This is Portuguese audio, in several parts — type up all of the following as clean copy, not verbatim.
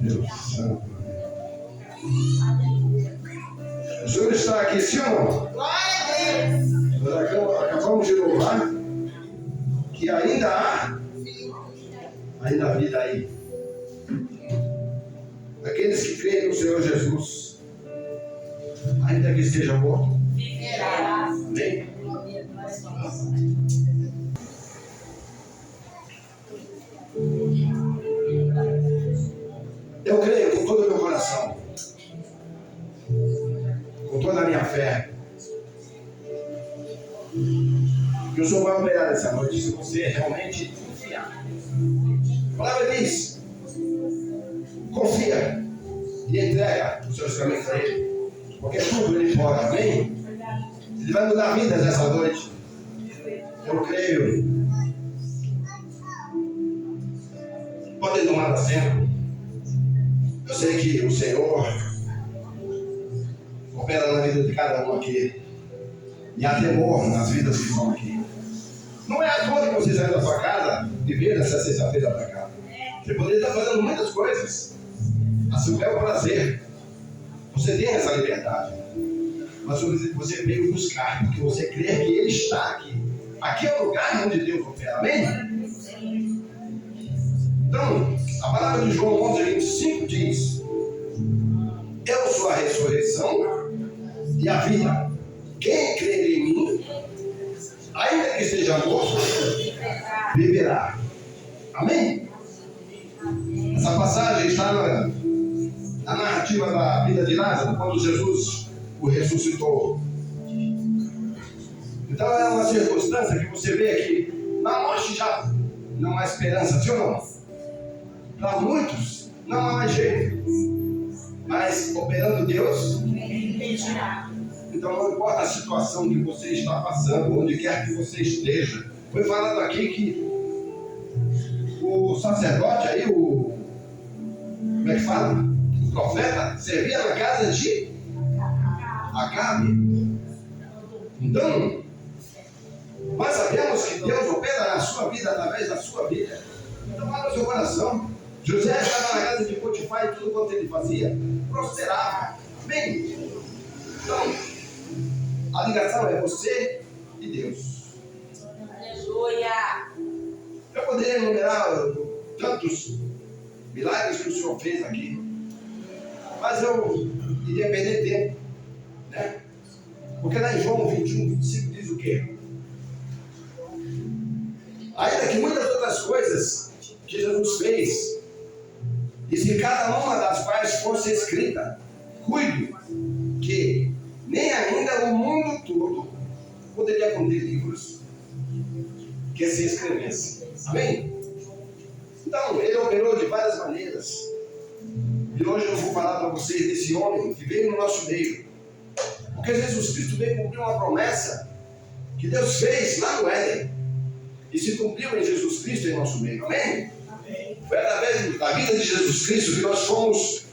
Deus Santo. O Senhor está aqui, sim ou não? Glória a Deus. Nós acabamos de louvar que ainda há vida aí. Aqueles que creem no Senhor Jesus, ainda que esteja morto, Viverá. amém? Eu creio com todo o meu coração, com toda a minha fé, que o Senhor vai operar essa noite, se você realmente confiar. A palavra diz: confia e entrega os seus caminhos a Ele, porque tudo Ele pode, amém? Ele vai mudar vidas essa noite. Eu creio. Podem tomar assento. Eu sei que o Senhor opera na vida de cada um aqui. E há temor nas vidas que estão aqui. Não é à toa que você saiu da sua casa e veio nessa sexta-feira para cá. Você poderia estar fazendo muitas coisas a seu bel prazer. Você tem essa liberdade. Mas você veio buscar, porque você crê que Ele está aqui. Aqui é o lugar onde Deus opera, amém? Então, a palavra de João 11:25 diz: eu sou a ressurreição e a vida. Quem crer em mim, ainda que esteja morto, viverá. Amém? Essa passagem está na narrativa da vida de Lázaro, quando Jesus o ressuscitou. Então é uma circunstância que você vê que na morte já não há esperança, sim ou não? Para muitos não há mais jeito, mas operando Deus, então não importa a situação que você está passando, onde quer que você esteja. Foi falado aqui que o sacerdote aí, como é que fala? O profeta servia na casa de Acabe. Então, nós sabemos que Deus opera na sua vida, através da sua vida. Então, abra o seu coração. José estava na casa de Potifar e tudo quanto ele fazia prosperava. Amém? Então, a ligação é você e Deus. Aleluia. Eu poderia enumerar tantos milagres que o Senhor fez aqui, mas eu iria perder tempo, né? Porque lá em João 21:25 diz o quê? Ainda que muitas outras coisas que Jesus fez, e se cada uma das quais fosse escrita, cuido que nem ainda o mundo todo poderia conter livros que se escrevesse. Amém? Então, ele operou de várias maneiras. E hoje eu vou falar para vocês desse homem que veio no nosso meio. Porque Jesus Cristo veio cumprir uma promessa que Deus fez lá no Éden. E se cumpriu em Jesus Cristo em nosso meio. Amém? Foi através da vida de Jesus Cristo que nós fomos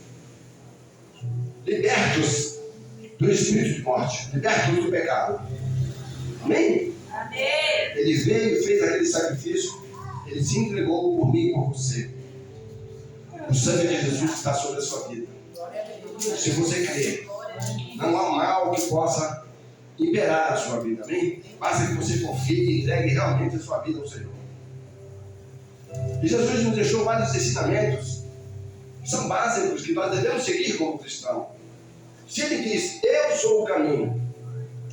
libertos do espírito de morte, libertos do pecado. Amém? Amém. Ele veio e fez aquele sacrifício, ele se entregou por mim e por você. O sangue de Jesus está sobre a sua vida. Se você crer, não há mal que possa imperar a sua vida. Amém? Basta que você confie e entregue realmente a sua vida ao Senhor. E Jesus nos deixou vários ensinamentos que são básicos, que nós devemos seguir como cristão. Se ele diz: eu sou o caminho,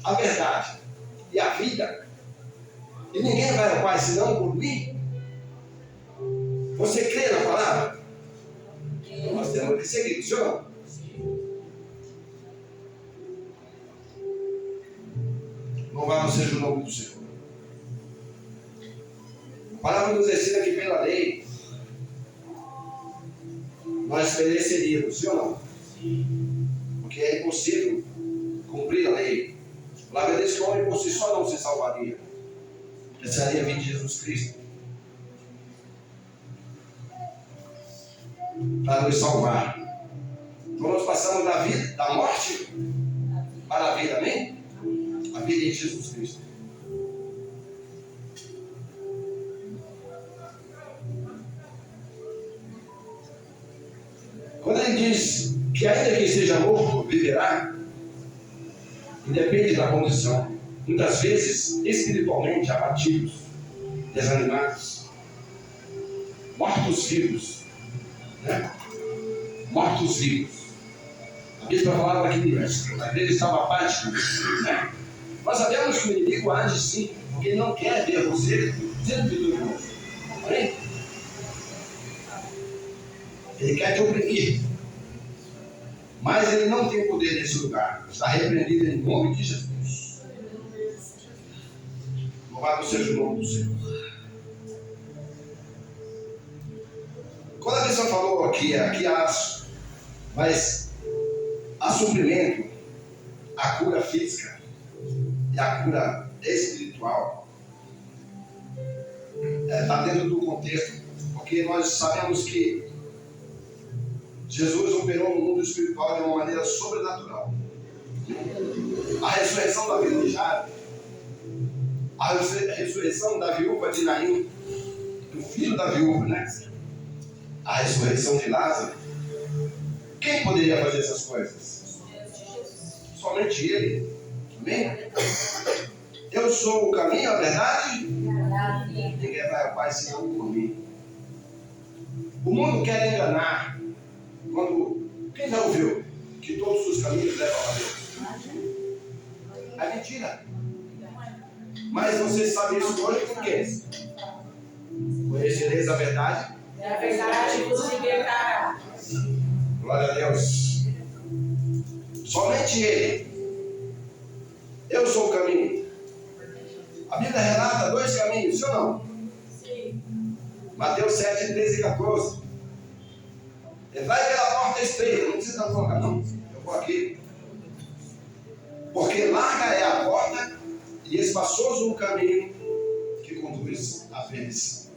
a verdade e a vida, e ninguém vai ao Pai senão por mim, você crê na palavra? Nós temos que seguir, senhor. Louvado seja o nome do Senhor. A palavra nos ensina que pela lei nós pereceríamos, sim ou não? Porque é impossível cumprir a lei. A palavra diz que o homem por si só não se salvaria. Precisaria vir de Jesus Cristo para nos salvar. Então nós passamos da morte para a vida, amém? A vida em Jesus Cristo. Quando ele diz que ainda que esteja morto, viverá, independe da condição. Muitas vezes, espiritualmente abatidos, desanimados, mortos-vivos, né? Mortos-vivos. A Bíblia falava que a igreja estava apática, né? Nós sabemos que o inimigo age sim, porque ele não quer ver você sendo vitorioso. Amém? Ele quer te oprimir. Mas ele não tem poder nesse lugar. Está repreendido em nome de Jesus. Louvado seja o nome do Senhor. Quando a pessoa falou aqui mas há suprimento, a cura física e a cura espiritual. Está dentro do contexto, porque nós sabemos que Jesus operou no mundo espiritual de uma maneira sobrenatural. A ressurreição da vida de Jairo, a ressurreição da viúva de Naim, do filho da viúva, né? A ressurreição de Lázaro. Quem poderia fazer essas coisas? Somente Ele. Amém? Eu sou o caminho, a verdade. Ninguém vai ao Pai senão por mim. O mundo quer enganar. Quem já ouviu que todos os caminhos levam a Deus? É mentira. Mas você sabe isso hoje por quê? Conhecereis a verdade. E a verdade vos libertará. Glória a Deus. Somente Ele. Eu sou o caminho. A Bíblia relata 2 caminhos, sim ou não? Sim. Mateus 7, 13 e 14. Entrai pela porta estreita, não precisa colocar não. Eu vou aqui. Porque larga é a porta e espaçoso o caminho que conduz à perdição.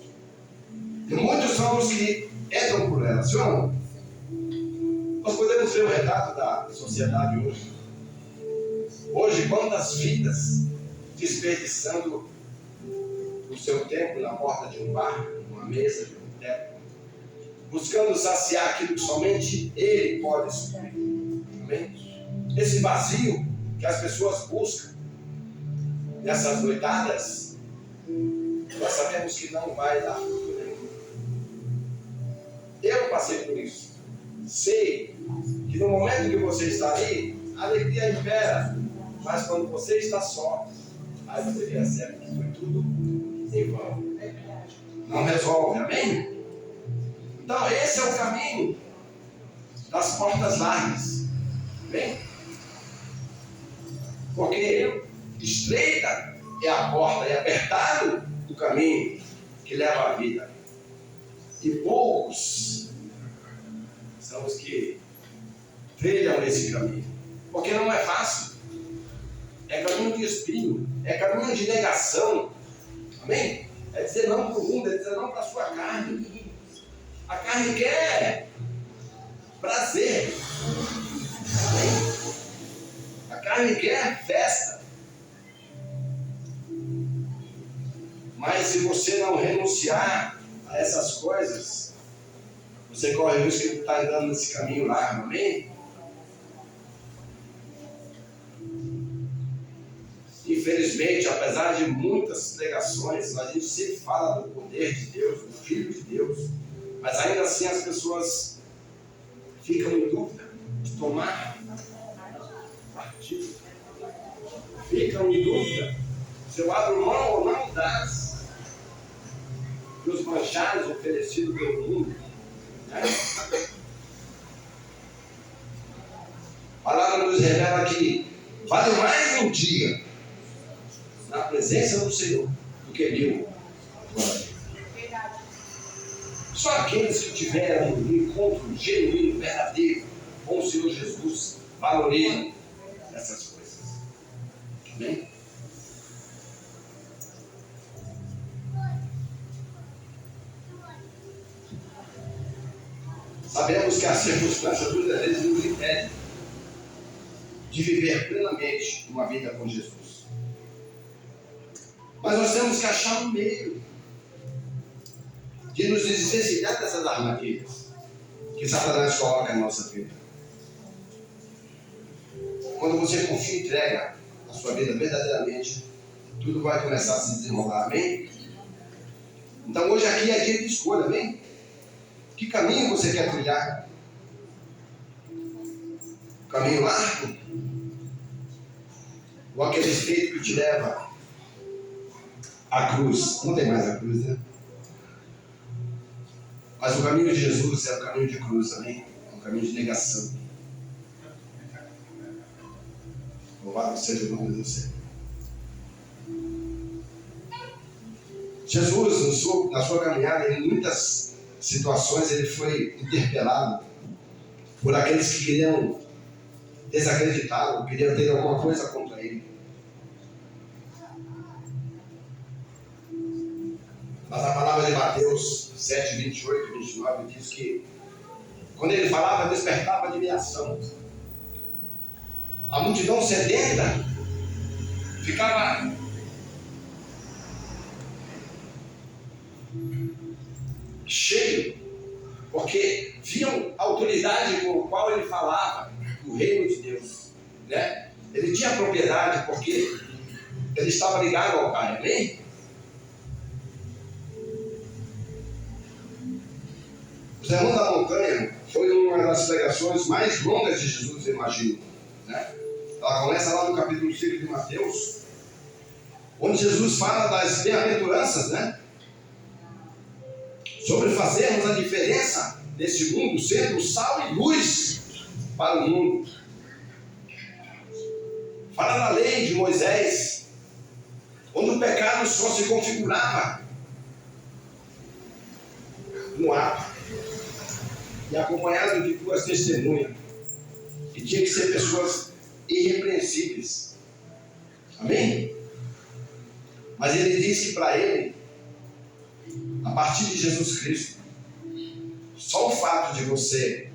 E muitos são os que entram por ela, sim ou não? Nós podemos ver o retrato da sociedade hoje. Hoje, quantas vidas desperdiçando o seu tempo na porta de um bar, numa mesa de um boteco, buscando saciar aquilo que somente Ele pode suprir. Amém? Esse vazio que as pessoas buscam nessas noitadas, nós sabemos que não vai dar fruto nenhum. Eu passei por isso. Sei que no momento que você está ali, a alegria impera. Mas quando você está só, aí você percebe que foi tudo em vão. Não resolve, amém? Então esse é o caminho das portas largas. Amém? Porque estreita é a porta e apertado o caminho que leva à vida. E poucos são os que trilham esse caminho. Porque não é fácil. É caminho de espinho, é caminho de negação. Amém? É dizer não para o mundo, é dizer não para a sua carne. A carne quer prazer. Amém? A carne quer festa. Mas se você não renunciar a essas coisas, você corre o risco de estar andando nesse caminho largo. Amém? Infelizmente, apesar de muitas pregações, a gente sempre fala do poder de Deus, do Filho de Deus, mas ainda assim as pessoas ficam em dúvida de tomar partido. Ficam em dúvida se eu abro mão ou não dos manjares oferecidos pelo mundo. Né? A palavra nos revela que vale mais um dia na presença do Senhor do que 1000 glórias. Só aqueles que tiveram um encontro genuíno, verdadeiro com o Senhor Jesus valorizam essas coisas. Amém? Sabemos que as circunstâncias muitas vezes nos impedem de viver plenamente uma vida com Jesus. Mas nós temos que achar um meio de nos desvencilhar dessas armadilhas. que Satanás coloca na nossa vida. Quando você confia e entrega a sua vida verdadeiramente, tudo vai começar a se desenrolar, amém? Então hoje aqui é dia de escolha, amém? Que caminho você quer trilhar? Caminho largo? Ou aquele estreito que te leva à cruz? Não tem mais a cruz, né? Mas o caminho de Jesus é o caminho de cruz, amém? É um caminho de negação. Louvado seja o nome do Senhor. Jesus, na sua caminhada, em muitas situações, ele foi interpelado por aqueles que queriam desacreditá-lo, queriam ter alguma coisa contra ele. Mas a palavra de Mateus 7, 28 e 29 diz que quando ele falava, despertava admiração. A multidão sedenta ficava cheio, porque viam a autoridade com a qual ele falava, o reino de Deus, né? Ele tinha propriedade porque ele estava ligado ao Pai, amém? O Sermão da Montanha foi uma das pregações mais longas de Jesus, eu imagino, né? Ela começa lá no capítulo 5 de Mateus, onde Jesus fala das bem-aventuranças, né? Sobre fazermos a diferença deste mundo, sendo sal e luz para o mundo. Fala da lei de Moisés, onde o pecado só se configurava no ato e acompanhado de duas testemunhas, e tinha que ser pessoas irrepreensíveis, amém? Mas ele disse para ele, a partir de Jesus Cristo, só o fato de você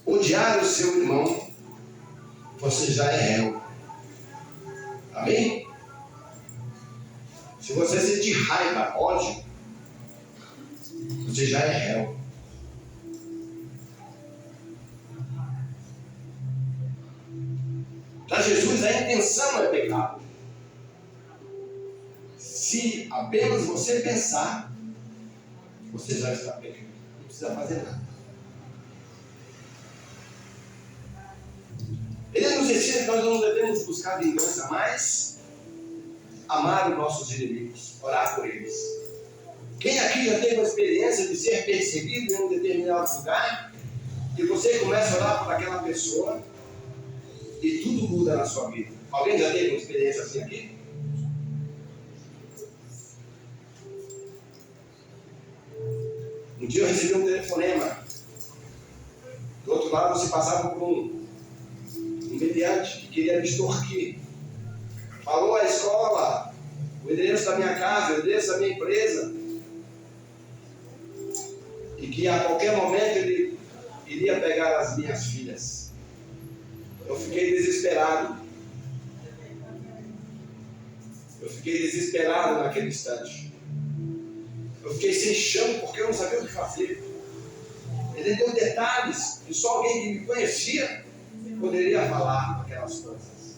odiar o seu irmão, você já é réu, amém? Se você sentir raiva, ódio, você já é réu. Para Jesus, a intenção é pecado. Se apenas você pensar, você já está pecando. Não precisa fazer nada. Ele nos ensina que nós não devemos buscar vingança, mas amar os nossos inimigos, orar por eles. Quem aqui já teve a experiência de ser perseguido em um determinado lugar, e você começa a orar por aquela pessoa, e tudo muda na sua vida? Alguém já teve uma experiência assim aqui? Um dia eu recebi um telefonema. Do outro lado você passava por um mediante que queria me extorquir. Falou a escola, o endereço da minha casa, o endereço da minha empresa. E que a qualquer momento ele iria pegar as minhas filhas. Eu fiquei desesperado. Eu fiquei desesperado naquele instante. Eu fiquei sem chão porque eu não sabia o que fazer. Ele deu detalhes que só alguém que me conhecia poderia falar aquelas coisas.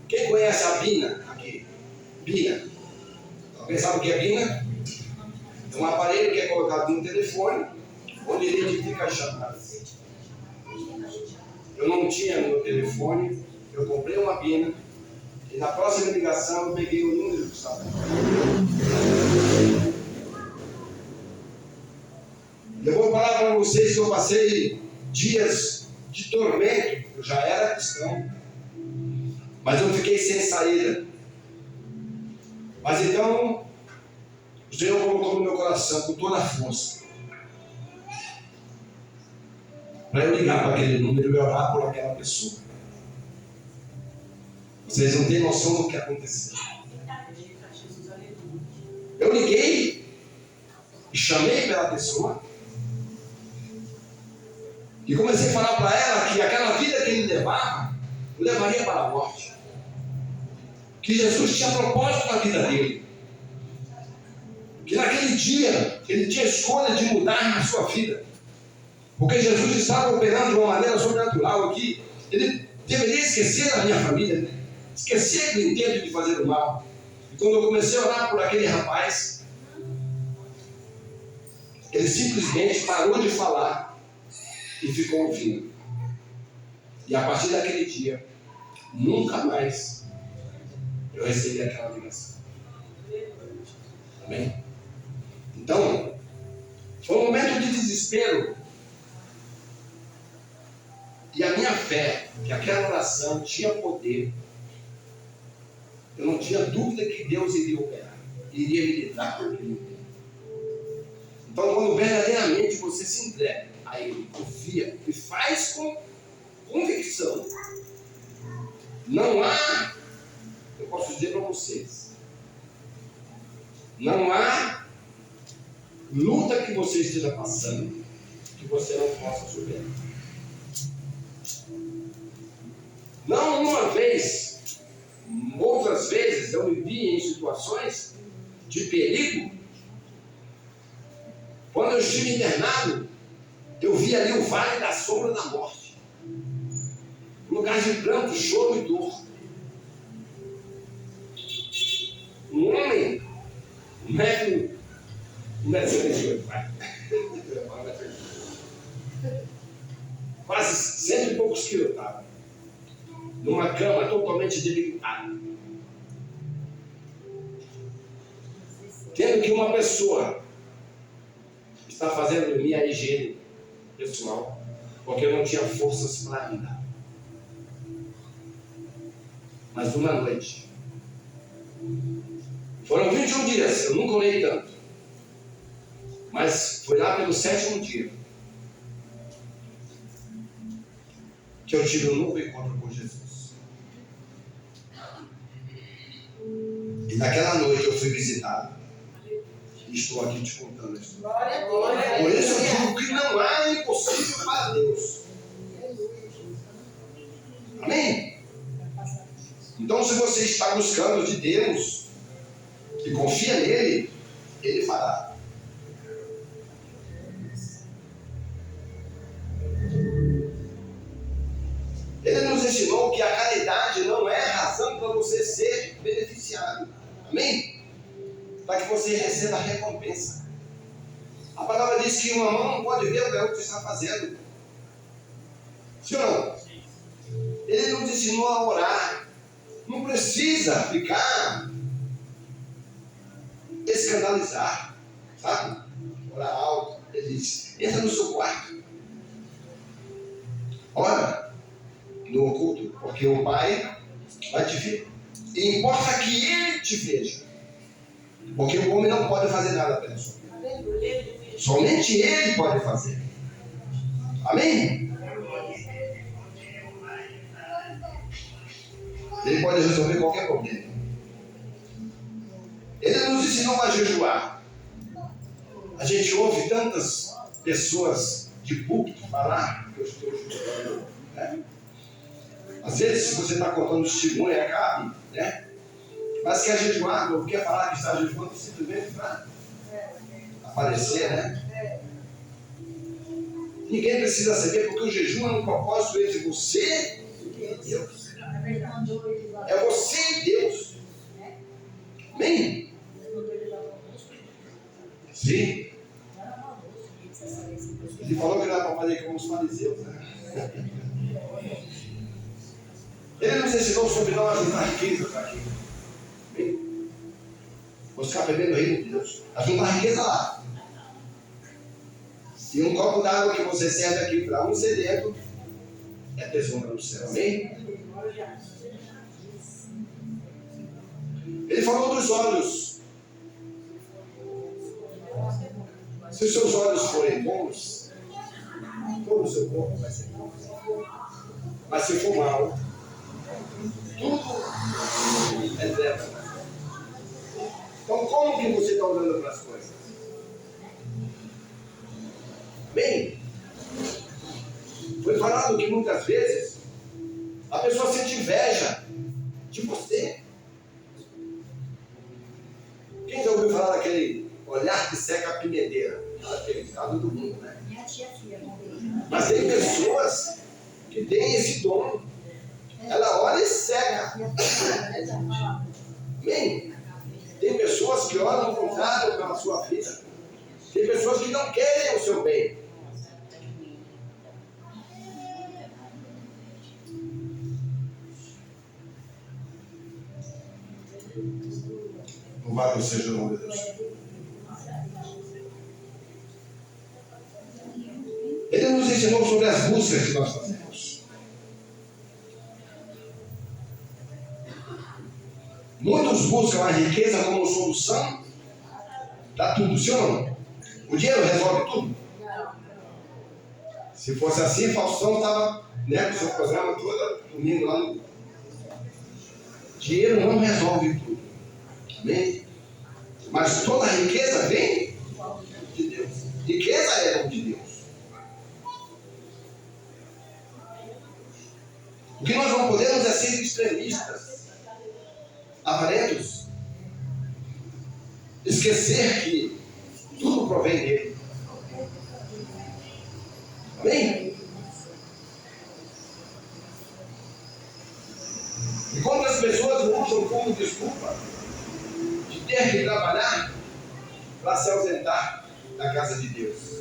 Quem conhece a Bina aqui? Bina. Alguém sabe o que é Bina? É um aparelho que é colocado no telefone, onde ele identifica as chamadas. Eu não tinha no meu telefone, eu comprei uma Bina, e na próxima ligação eu peguei o número do estado. Eu vou falar para vocês que eu passei dias de tormento. Eu já era cristão, mas eu fiquei sem saída. Mas então o Senhor colocou no meu coração com toda a força para eu ligar para aquele número e orar por aquela pessoa. Vocês não têm noção do que aconteceu. Eu liguei e chamei pela pessoa e comecei a falar para ela que aquela vida que ele levava, o levaria para a morte. Que Jesus tinha propósito na vida dele. que naquele dia ele tinha escolha de mudar a sua vida. Porque Jesus estava operando de uma maneira sobrenatural aqui. Ele deveria esquecer da minha família, esquecer aquele intento de fazer o mal. E quando eu comecei a orar por aquele rapaz, ele simplesmente parou de falar e ficou ouvindo. E a partir daquele dia, nunca mais eu recebi aquela ligação. Amém? Então, foi um momento de desespero. E a minha fé, que aquela oração tinha poder, eu não tinha dúvida que Deus iria operar, iria me lidar com aquilo. Então, quando verdadeiramente você se entrega a Ele, confia e faz com convicção, não há, eu posso dizer para vocês, não há luta que você esteja passando que você não possa superar. Não uma vez, outras vezes eu me vi em situações de perigo. Quando eu estive internado, eu vi ali o vale da sombra da morte, um lugar de pranto, choro e dor. Um homem, quase 100 e poucos quilos estava, numa cama totalmente debilitada, tendo que uma pessoa está fazendo minha higiene pessoal, porque eu não tinha forças para andar. Mas uma noite, foram 21 dias, eu nunca orei tanto, mas foi lá pelo 7º dia que eu tive um novo encontro com Jesus. E naquela noite eu fui visitado. E estou aqui te contando a história. Por isso eu digo que não há impossível para Deus. Amém? Então, se você está buscando de Deus e confia nele, Ele fará. Ele nos ensinou que a caridade não é razão para você ser beneficiado. Amém? Para que você receba a recompensa. A palavra diz que uma mão não pode ver o que a outra está fazendo. Sim ou não? Ele nos ensinou a orar. Não precisa ficar escandalizar, sabe? Orar alto. Ele diz: entra no seu quarto, ora no oculto, porque o Pai vai te ver. E importa que Ele te veja, porque o homem não pode fazer nada pela sua vida. Somente Ele pode fazer. Amém? Ele pode resolver qualquer problema. Ele nos ensinou a jejuar. A gente ouve tantas pessoas de púlpito falar que eu estou jejuando, né? Às vezes, se você está contando testemunho, cabe, né? Mas quer jejuar, não quer falar que está jejuando simplesmente para aparecer, né? Ninguém precisa saber, porque o jejum é um propósito entre você e Deus. É você e Deus. Amém? Sim. Ele falou que não era para fazer como os fariseus, né? Ele nos ensinou sobre não ajuntar riqueza aqui. Amém? Buscar primeiro o reino de Deus. Ajuntar riqueza lá. Se um copo d'água que você serve aqui para um sedento, é tesoura no céu. Amém? Ele falou dos olhos. Se os seus olhos forem bons, todo o seu corpo vai ser bom. Mas se for mal, tudo é treva. Então, como que você está olhando para as coisas? Bem, foi falado que muitas vezes a pessoa sente inveja de você. Quem já ouviu falar daquele olhar que seca a pimenteira. Aquele estado do mundo, né? Minha tia filha. Mas tem pessoas que têm esse dom. Ela olha e seca. Amém? Tem pessoas que olham o contrário pela sua vida. Tem pessoas que não querem o seu bem. Louvado seja o nome de Deus. Ele nos ensinou sobre as buscas que nós fazemos. Muitos buscam a riqueza como solução para tudo, sim ou não? O dinheiro resolve tudo? Se fosse assim, Faustão estava com o seu programa todo domingo lá no. Dinheiro não resolve tudo. Amém? Mas toda riqueza vem de Deus. Riqueza é dom de Deus. O que nós não podemos é ser extremistas, avarentos, esquecer que tudo provém dele. Amém? E quando as pessoas usam como desculpa de ter que trabalhar para se ausentar da casa de Deus,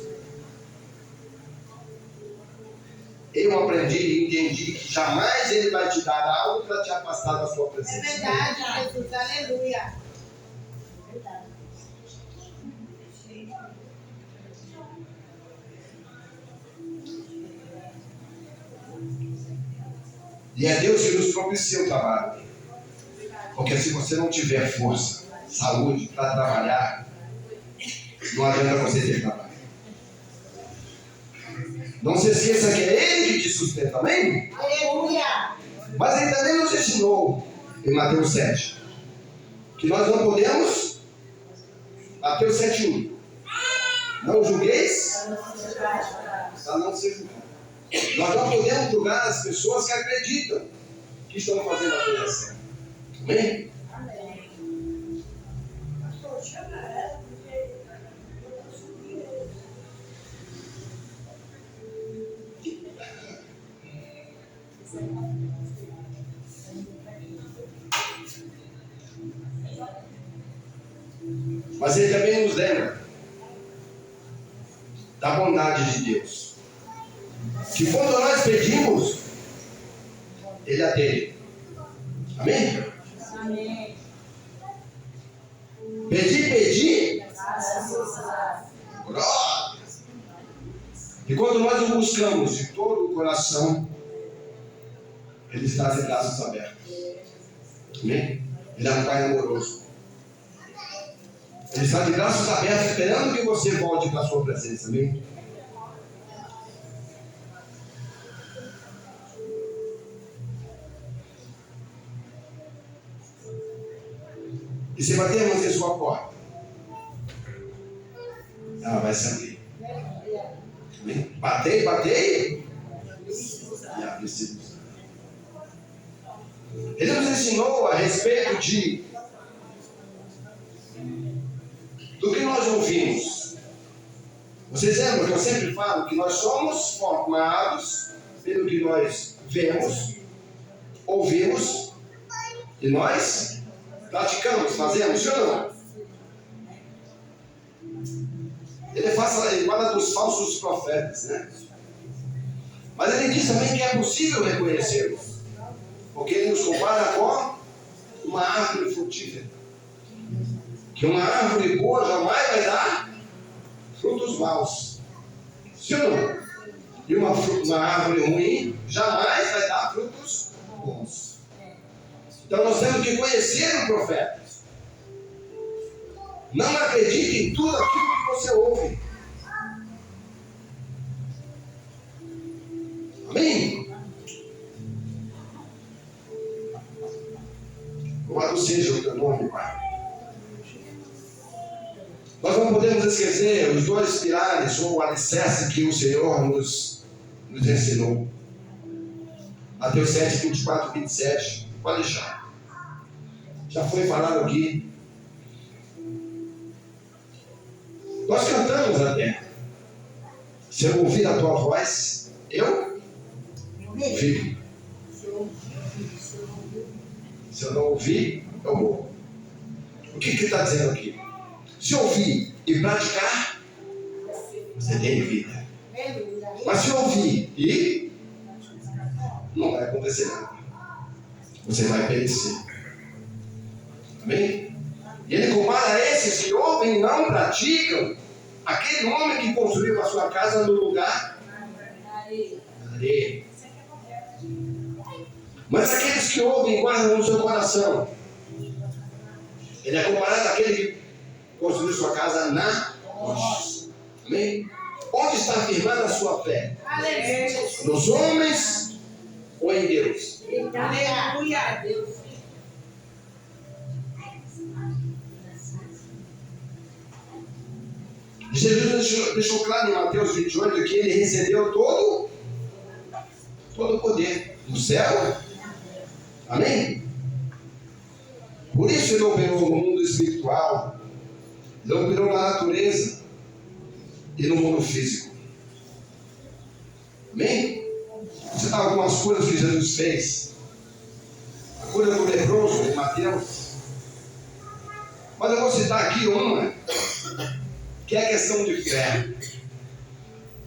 eu aprendi e entendi que jamais Ele vai te dar algo para te afastar da sua presença. É verdade, Jesus. Aleluia. Verdade. E é Deus que nos propicia o trabalho. Porque se você não tiver força, saúde para trabalhar, não adianta você ter trabalho. Não se esqueça que é Ele que te sustenta, amém? Aleluia. Mas Ele também nos ensinou, em Mateus 7, que nós não podemos, Mateus 7:1, não julgueis para não ser julgado. Nós não podemos julgar as pessoas que acreditam que estão fazendo a coisa certa. Amém? Mas Ele também nos lembra da bondade de Deus. Que quando nós pedimos, Ele atende. Amém? Amém. Pedir. Glória. E quando nós o buscamos de todo o coração, Ele está de braços abertos. Amém? Ele é um Pai amoroso. Ele está de braços abertos esperando que você volte para a sua presença. Amém? E se batermos em sua porta, ela vai se abrir. Amém? Batei. E abre-se. Ele nos ensinou a respeito do que nós ouvimos. Vocês lembram que eu sempre falo que nós somos formados pelo que nós vemos, ouvimos e nós praticamos, fazemos, sim ou não? Ele fala dos falsos profetas, né? Mas ele diz também que é possível reconhecê-los, porque ele nos compara com uma árvore frutífera. Que uma árvore boa jamais vai dar frutos maus. Sim ou não? E uma árvore ruim jamais vai dar frutos bons. Então nós temos que conhecer o profeta. Não acredite em tudo aquilo que você ouve. Amém? Louvado seja o teu nome, Pai. Nós não podemos esquecer os dois pilares ou o alicerce que o Senhor nos ensinou. Mateus 7, 24 e 27. Pode deixar. Já foi falado aqui. Nós cantamos até. Se eu ouvir a tua voz, eu vivo. Se eu não ouvir, eu morro. O que está dizendo aqui? Se ouvir e praticar, você tem vida. Mas se ouvir e não vai acontecer nada. Você vai perecer. Amém? E ele compara esses que ouvem e não praticam aquele homem que construiu a sua casa no lugar areia. Mas aqueles que ouvem e guardam no seu coração, ele é comparado àquele que construiu sua casa na rocha. Amém? Onde está firmada a sua fé? Nos homens ou em Deus? Aleluia. Jesus deixou claro em Mateus 28 que ele recebeu todo o poder do céu. Amém? Por isso ele operou no mundo espiritual, ele operou na natureza e no mundo físico. Amém? Você dá algumas curas que Jesus fez. A cura do leproso em Mateus. Mas eu vou citar aqui uma que é a questão de fé.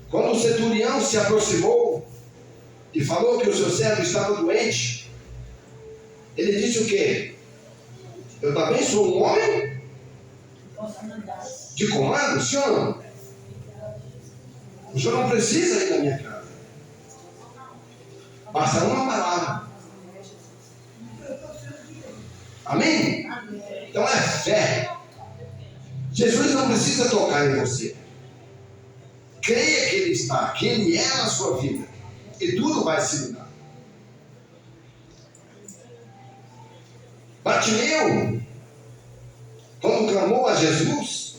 Quando o centurião se aproximou e falou que o seu servo estava doente, ele disse o quê? Eu também sou um homem de comando, senhor. O senhor não precisa ir na minha casa. Basta uma palavra. Amém? Então é fé. Jesus não precisa tocar em você. Creia que Ele está, que Ele é na sua vida. E tudo vai se mudar. Bartimeu, quando clamou a Jesus,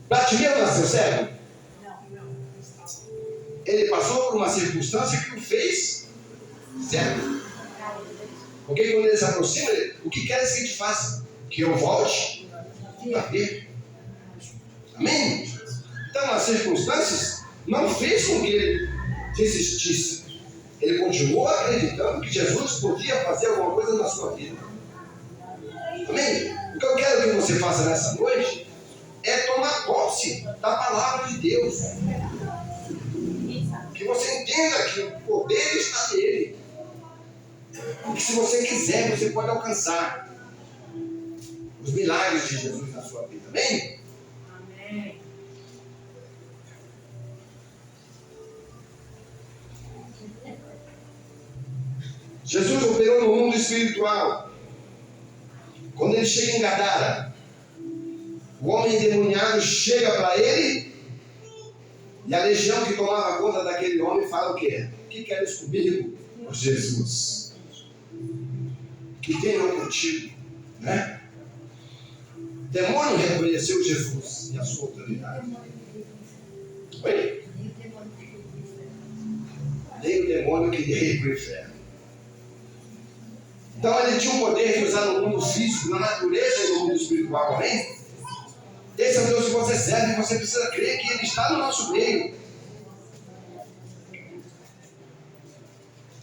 Bartimeu nasceu cego. Ele passou por uma circunstância que o fez cego. Porque quando ele se aproxima, o que queres que te faça? Que eu volte a ver. Amém? Então as circunstâncias não fez com que ele desistisse. Ele continuou acreditando que Jesus podia fazer alguma coisa na sua vida. Amém? O que eu quero que você faça nessa noite é tomar posse da palavra de Deus. Que você entenda que o poder está nele. E que se você quiser, você pode alcançar os milagres de Jesus na sua vida. Amém? Amém. Jesus operou no mundo espiritual. Quando ele chega em Gadara, o homem endemoniado chega para ele e a legião que tomava conta daquele homem fala o quê? O que queres comigo, Jesus? Que tenho contigo, né? O demônio reconheceu Jesus e a sua autoridade. Oi? Nem o demônio queria ir para o inferno. Então ele tinha o poder de usar no mundo físico, na natureza e no mundo espiritual, amém? Esse é o Deus que você serve e você precisa crer que Ele está no nosso meio.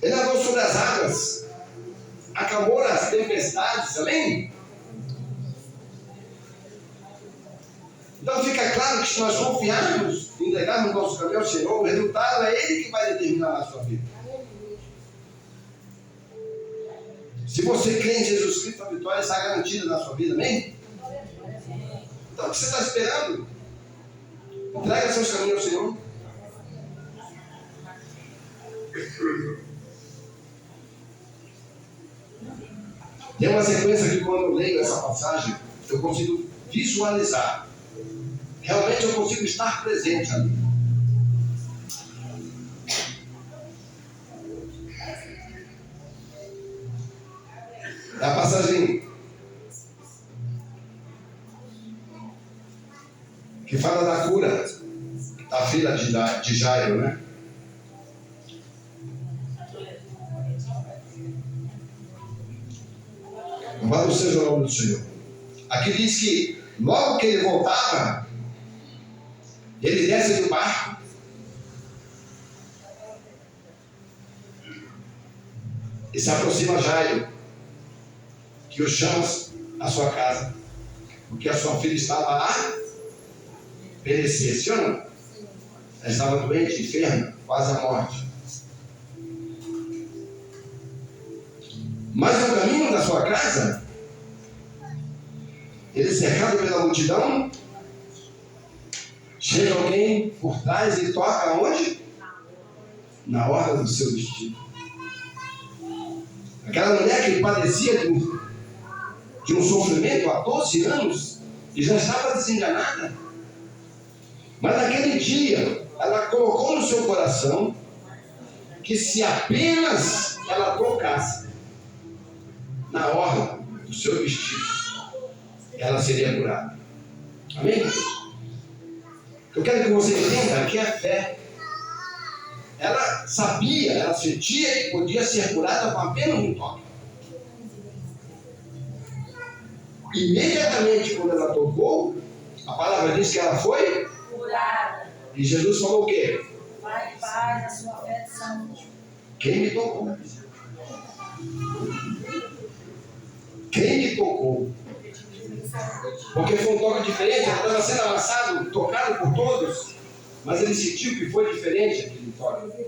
Ele andou sobre as águas, acalmou as tempestades, amém? Então fica claro que se nós confiarmos, entregarmos nosso caminho ao Senhor, o resultado é Ele que vai determinar na sua vida. Se você crê em Jesus Cristo, a vitória está garantida na sua vida, amém? Então o que você está esperando? Entrega seus caminhos ao Senhor. Tem uma sequência que quando eu leio essa passagem, eu consigo visualizar. Realmente eu consigo estar presente ali. É a passagem que fala da cura da filha de Jairo, né? Louvado seja o nome do Senhor. Aqui diz que logo que ele voltava, Ele desce do barco. E se aproxima Jairo, que o chama à sua casa, porque a sua filha estava a perecer, sim ou não? Ela estava doente, enferma, quase à morte. Mas no caminho da sua casa, ele cercado pela multidão, chega alguém por trás e toca aonde? Na orla do seu vestido. Aquela mulher que padecia de um sofrimento há 12 anos e já estava desenganada. Mas naquele dia, ela colocou no seu coração que se apenas ela tocasse na orla do seu vestido, ela seria curada. Amém? Eu quero que você entenda que a fé, ela sabia, ela sentia que podia ser curada com apenas um toque. Imediatamente quando ela tocou, a palavra diz que ela foi Curada. e Jesus falou o quê? Vai em paz, a sua fé de santo. Quem me tocou? Quem me tocou? Porque foi um toque diferente, ela estava sendo amassado, tocado por todos, mas ele sentiu que foi diferente aquele toque.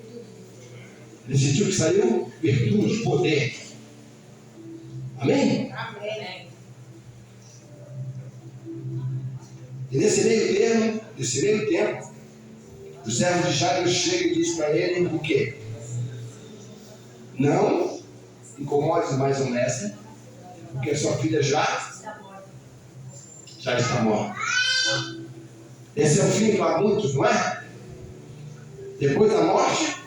Ele sentiu que saiu virtude, poder. Amém? Amém. E nesse meio tempo, o servo de Jairo chega e diz para ele o quê? Não incomodes mais o mestre, porque sua filha já está morta. Esse é o fim para muitos, não é? Depois da morte,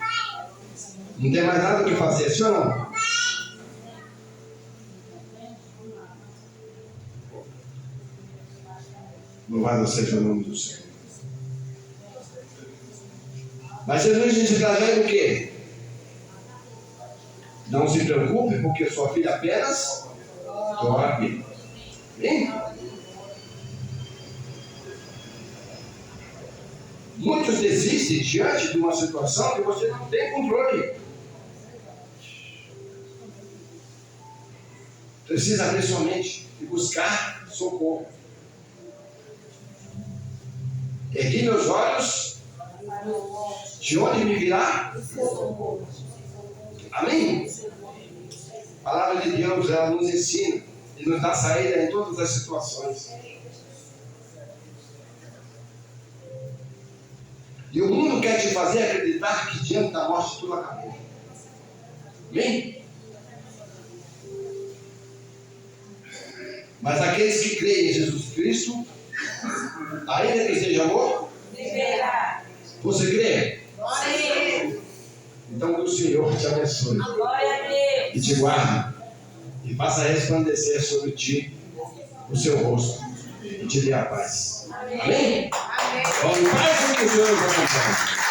não tem mais nada o que fazer, sim ou não? Louvado seja o nome do Senhor. Mas Jesus disse para Jairo o quê? Não se preocupe, porque sua filha apenas dorme. Amém? Muitos desistem diante de uma situação que você não tem controle. Precisa abrir sua mente e buscar socorro. Ergui meus olhos, de onde me virá? Amém? A palavra de Deus, ela nos ensina e nos dá saída em todas as situações. E o mundo quer te fazer acreditar que diante da morte tudo acabou. Amém? Mas aqueles que creem em Jesus Cristo, ainda que esteja morto, Viverá. você crê? Sim. Então que o Senhor te abençoe Glória a Deus. e te guarde e faça resplandecer sobre ti o seu rosto e te dê a paz. Amém. Amém? Amém. Vamos mais do que o Senhor nos acompanhe.